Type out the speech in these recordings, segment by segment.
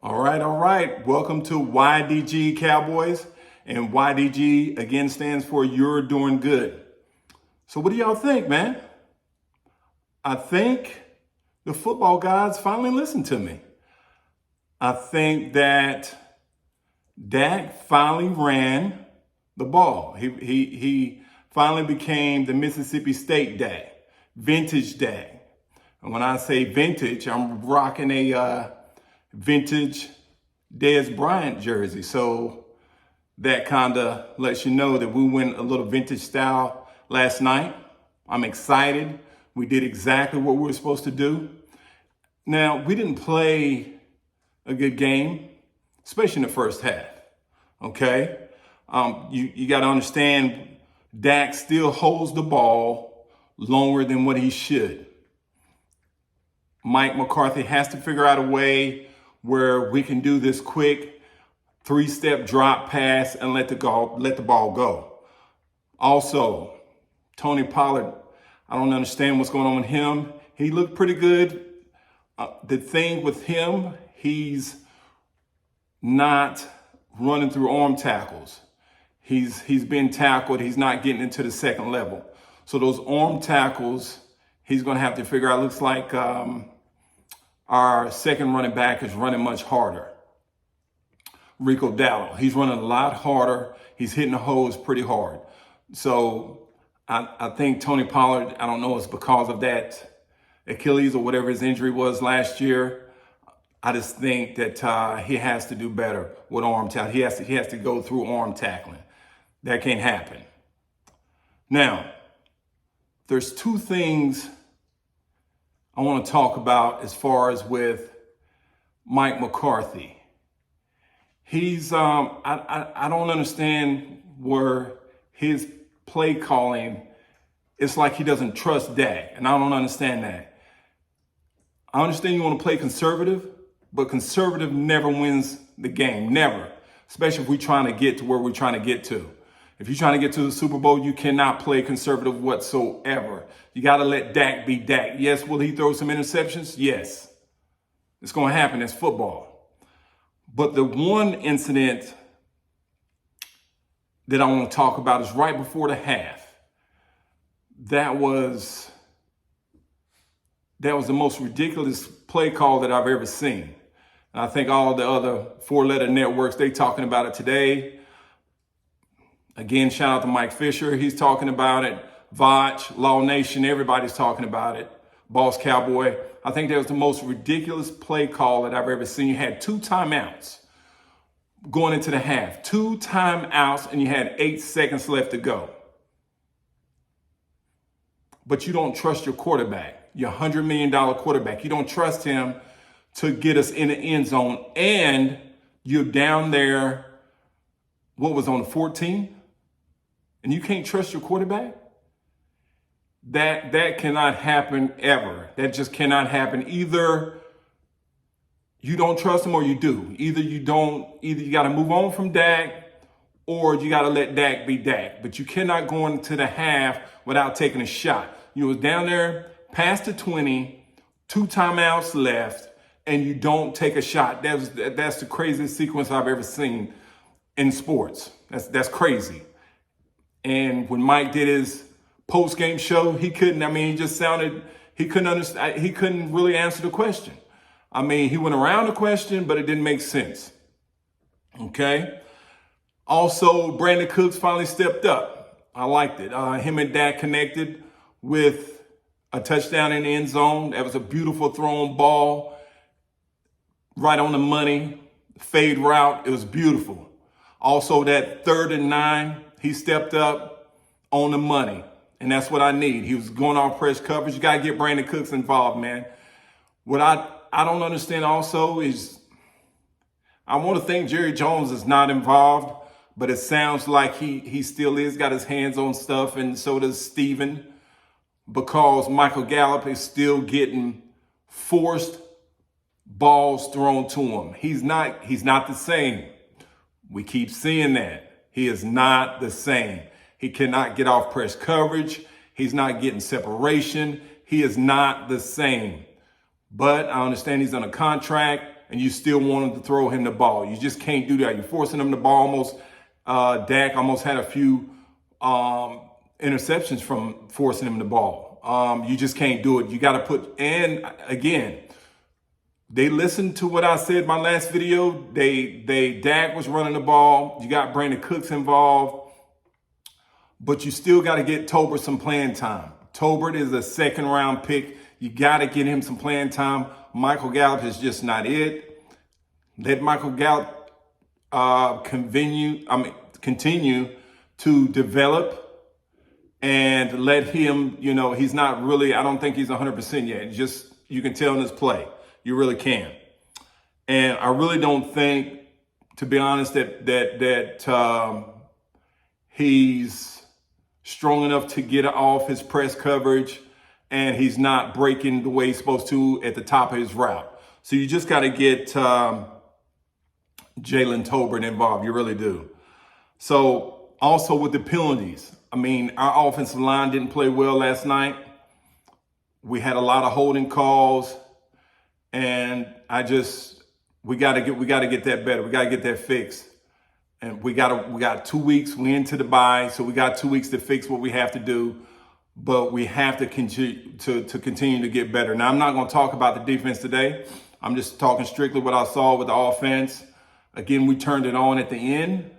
All right. Welcome to YDG Cowboys. And YDG again stands for You're Doing Good. So what do y'all think, man? I think the football gods finally listened to me. I think that Dak finally ran the ball. He finally became the Mississippi State Dak, vintage Dak. And when I say vintage, I'm rocking a vintage Dez Bryant jersey. So that kind of lets you know that we went a little vintage style last night. I'm excited. We did exactly what we were supposed to do. Now, we didn't play a good game, especially in the first half. Okay? You got to understand, Dak still holds the ball longer than what he should. Mike McCarthy has to figure out a way where we can do this quick three-step drop pass and let the ball go. Also, Tony Pollard, I don't understand what's going on with him. He looked pretty good. The thing with him, he's not running through arm tackles. He's been tackled. He's not getting into the second level. So those arm tackles, he's going to have to figure out. Looks like our second running back is running much harder. Rico Dallow, he's running a lot harder. He's hitting the hose pretty hard. So I think Tony Pollard, I don't know, it's because of that Achilles or whatever his injury was last year. I just think that he has to do better with arm tackling. He has to go through arm tackling. That can't happen. Now, there's two things I want to talk about as far as with Mike McCarthy. He's I don't understand where his play calling, it's like he doesn't trust Dak, and I don't understand that. I understand you want to play conservative, but conservative never wins the game, never. Especially if we're trying to get to where we're trying to get to. If you're trying to get to the Super Bowl, you cannot play conservative whatsoever. You got to let Dak be Dak. Yes, will he throw some interceptions? Yes. It's going to happen. It's football. But the one incident that I want to talk about is right before the half. That was the most ridiculous play call that I've ever seen. And I think all the other four-letter networks, they talking about it today. Again, shout out to Mike Fisher. He's talking about it. Vach, Law Nation, everybody's talking about it. Boss Cowboy. I think that was the most ridiculous play call that I've ever seen. You had 2 timeouts going into the half. 2 timeouts, and you had 8 seconds left to go. But you don't trust your quarterback, your $100 million quarterback. You don't trust him to get us in the end zone. And you're down there, what was on the 14? And you can't trust your quarterback? That cannot happen ever. That just cannot happen. Either you don't trust him or you do. Either you got to move on from Dak or you got to let Dak be Dak. But you cannot go into the half without taking a shot. You was down there past the 20, 2 timeouts left, and you don't take a shot. That's the craziest sequence I've ever seen in sports. That's crazy. And when Mike did his post-game show, he couldn't understand. He couldn't really answer the question. I mean, he went around the question, but it didn't make sense. Okay. Also, Brandon Cooks finally stepped up. I liked it. Him and Dak connected with a touchdown in the end zone. That was a beautiful thrown ball, right on the money, fade route. It was beautiful. Also, that 3rd and 9, he stepped up on the money. And that's what I need. He was going off press coverage. You got to get Brandon Cooks involved, man. What I don't understand also is I want to think Jerry Jones is not involved, but it sounds like he still is, got his hands on stuff, and so does Steven, because Michael Gallup is still getting forced balls thrown to him. He's not the same. We keep seeing that. He is not the same. He cannot get off press coverage. He's not getting separation. He is not the same. But I understand he's on a contract, and you still want to throw him the ball. You just can't do that. You're forcing him the ball almost. Dak almost had a few interceptions from forcing him the ball. You just can't do it. You got to put, and again, they listened to what I said in my last video. Dak was running the ball. You got Brandon Cooks involved, but you still got to get Tolbert some playing time. Tolbert is a second round pick. You got to get him some playing time. Michael Gallup is just not it. Let Michael Gallup continue to develop, and let him, he's not really, I don't think he's 100% yet. Just, you can tell in his play. You really can. And I really don't think, to be honest, that he's strong enough to get off his press coverage, and he's not breaking the way he's supposed to at the top of his route. So you just got to get Jalen Tolbert involved. You really do. So also with the penalties, our offensive line didn't play well last night. We had a lot of holding calls, and we got to get that better. We got to get that fixed. And we got 2 weeks. We into the bye, so we got 2 weeks to fix what we have to do. But we have to continue to get better. Now, I'm not going to talk about the defense today. I'm just talking strictly what I saw with the offense. Again, we turned it on at the end,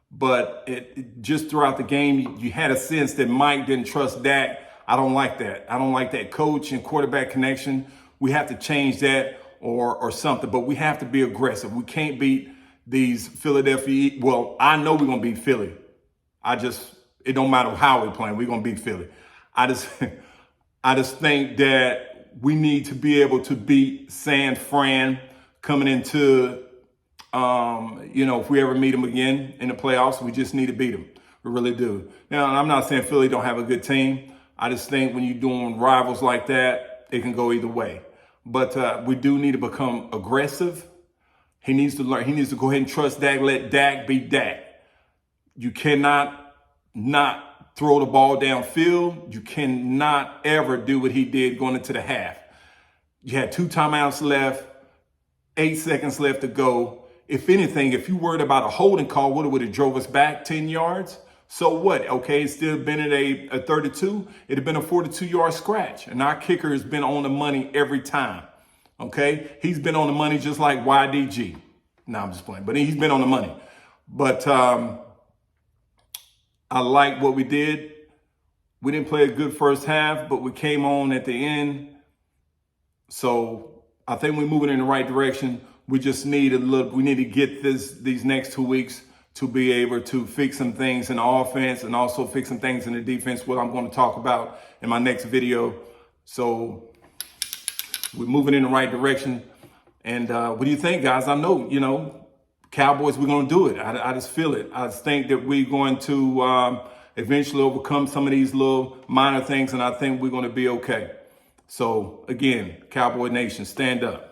but it just throughout the game, you had a sense that Mike didn't trust Dak. I don't like that. I don't like that coach and quarterback connection. We have to change that or something, but we have to be aggressive. We can't beat these Philadelphia. Well, I know we're going to beat Philly. It don't matter how we're playing. We're going to beat Philly. I just think that we need to be able to beat San Fran coming into, if we ever meet them again in the playoffs, we just need to beat them. We really do. Now, I'm not saying Philly don't have a good team. I just think when you're doing rivals like that, it can go either way. But we do need to become aggressive. He needs to learn. He needs to go ahead and trust Dak. Let Dak be Dak. You cannot not throw the ball downfield. You cannot ever do what he did going into the half. You had 2 timeouts left, 8 seconds left to go. If anything, if you worried about a holding call, would have drove us back 10 yards? So what? Okay, it's still been at a 32. It'd have been a 42-yard scratch. And our kicker has been on the money every time. Okay? He's been on the money just like YDG. No, I'm just playing. But he's been on the money. But I like what we did. We didn't play a good first half, but we came on at the end. So I think we're moving in the right direction. We just need we need to get these next 2 weeks to be able to fix some things in the offense and also fix some things in the defense, what I'm going to talk about in my next video. So we're moving in the right direction. And what do you think, guys? I know, Cowboys, we're going to do it. I just feel it. I just think that we're going to eventually overcome some of these little minor things, and I think we're going to be okay. So, again, Cowboy Nation, stand up.